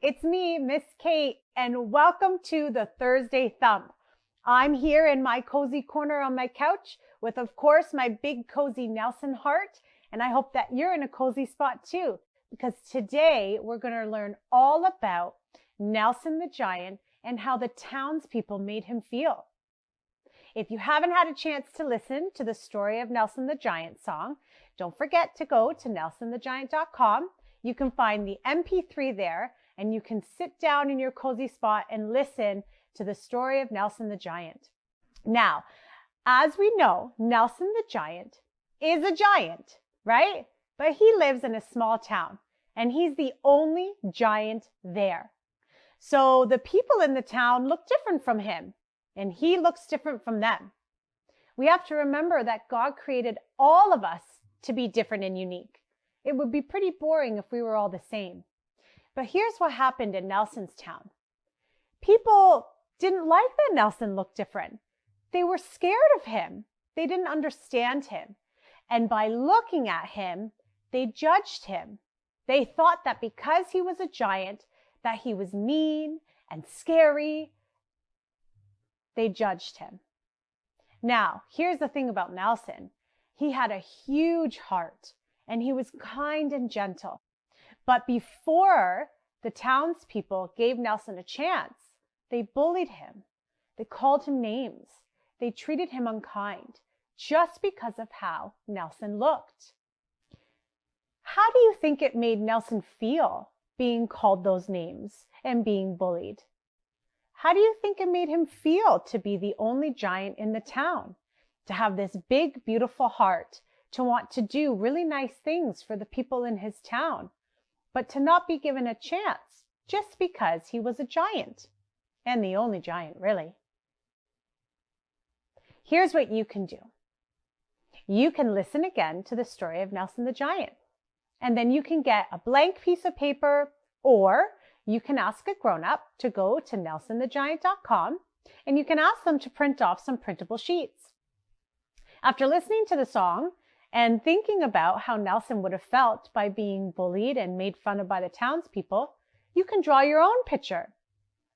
it's me, Miss Kate, and welcome to the Thursday Thump. I'm here in my cozy corner on my couch with, of course, my big cozy Nelson heart, and I hope that you're in a cozy spot too, because today we're going to learn all about Nelson the Giant and how the townspeople made him feel. If you haven't had a chance to listen to the story of Nelson the Giant song, don't forget to go to nelsonthegiant.com. You can find the MP3 there, and you can sit down in your cozy spot and listen to the story of Nelson the Giant. Now, as we know, Nelson the Giant is a giant, right? But he lives in a small town, and he's the only giant there. So the people in the town look different from him, and he looks different from them. We have to remember that God created all of us to be different and unique. It would be pretty boring if we were all the same. But here's what happened in Nelson's town. People didn't like that Nelson looked different. They were scared of him. They didn't understand him. And by looking at him, they judged him. They thought that because he was a giant, that he was mean and scary. They judged him. Now, here's the thing about Nelson. He had a huge heart, and he was kind and gentle. But before the townspeople gave Nelson a chance, they bullied him. They called him names. They treated him unkind just because of how Nelson looked. How do you think it made Nelson feel being called those names and being bullied? How do you think it made him feel to be the only giant in the town? To have this big, beautiful heart, to want to do really nice things for the people in his town, but to not be given a chance just because he was a giant, and the only giant, really. Here's what you can do. You can listen again to the story of Nelson the Giant, and then you can get a blank piece of paper, or you can ask a grown-up to go to nelsonthegiant.com, and you can ask them to print off some printable sheets. After listening to the song and thinking about how Nelson would have felt by being bullied and made fun of by the townspeople, you can draw your own picture.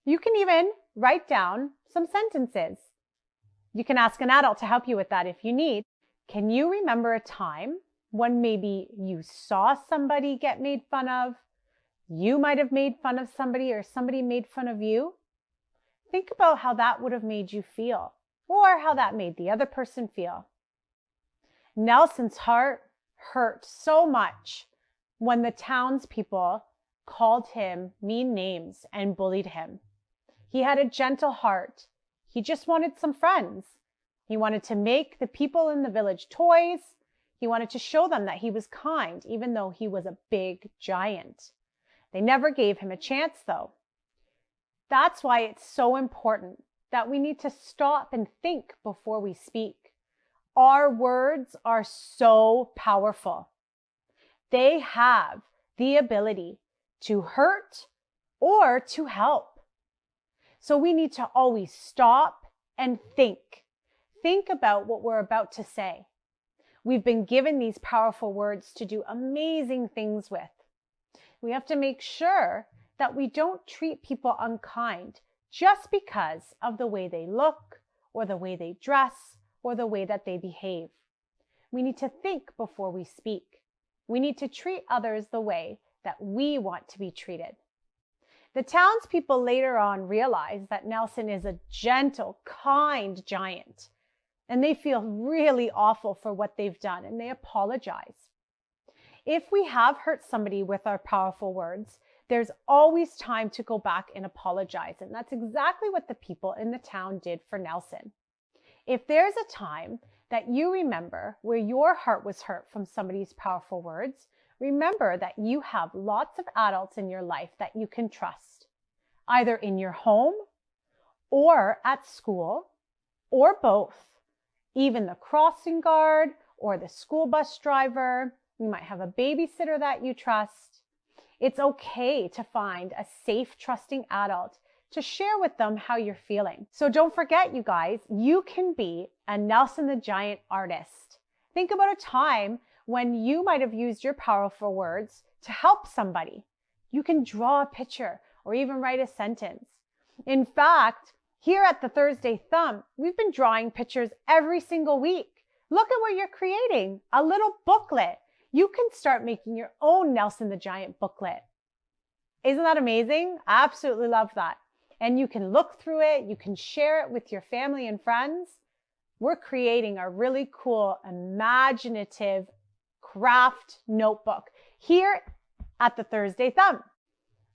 You can even write down some sentences. You can ask an adult to help you with that if you need. Can you remember a time when maybe you saw somebody get made fun of? You might have made fun of somebody, or somebody made fun of you. Think about how that would have made you feel, or how that made the other person feel. Nelson's heart hurt so much when the townspeople called him mean names and bullied him. He had a gentle heart. He just wanted some friends. He wanted to make the people in the village toys. He wanted to show them that he was kind, even though he was a big giant. They never gave him a chance, though. That's why it's so important that we need to stop and think before we speak. Our words are so powerful. They have the ability to hurt or to help. So we need to always stop and think. Think about what we're about to say. We've been given these powerful words to do amazing things with. We have to make sure that we don't treat people unkind just because of the way they look, or the way they dress, or the way that they behave. We need to think before we speak. We need to treat others the way that we want to be treated. The townspeople later on realize that Nelson is a gentle, kind giant, and they feel really awful for what they've done, and they apologize. If we have hurt somebody with our powerful words, there's always time to go back and apologize, and that's exactly what the people in the town did for Nelson. If there's a time that you remember where your heart was hurt from somebody's powerful words, remember that you have lots of adults in your life that you can trust, either in your home or at school, or both. Even the crossing guard or the school bus driver. You might have a babysitter that you trust. It's okay to find a safe, trusting adult to share with them how you're feeling. So don't forget, you guys, you can be a Nelson the Giant artist. Think about a time when you might have used your powerful words to help somebody. You can draw a picture or even write a sentence. In fact, here at the Thursday Thump, we've been drawing pictures every single week. Look at what you're creating, a little booklet. You can start making your own Nelson the Giant booklet. Isn't that amazing? I absolutely love that. And you can look through it. You can share it with your family and friends. We're creating a really cool, imaginative craft notebook here at the Thursday Thump.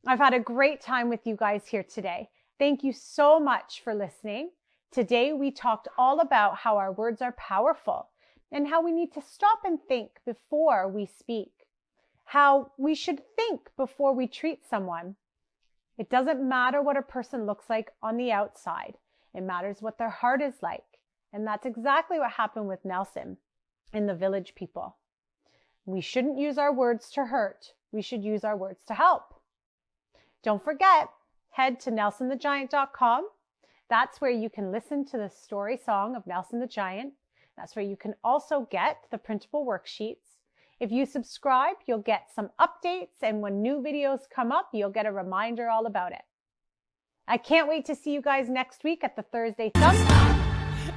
I've had a great time with you guys here today. Thank you so much for listening. Today we talked all about how our words are powerful and how we need to stop and think before we speak. How we should think before we treat someone. It doesn't matter what a person looks like on the outside. It matters what their heart is like. And that's exactly what happened with Nelson and the village people. We shouldn't use our words to hurt. We should use our words to help. Don't forget, head to nelsonthegiant.com. That's where you can listen to the story song of Nelson the Giant. That's where you can also get the printable worksheets. If you subscribe, you'll get some updates, and when new videos come up, you'll get a reminder all about it. I can't wait to see you guys next week at the Thursday Thump.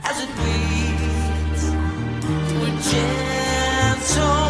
As it bleeds, we're gentle.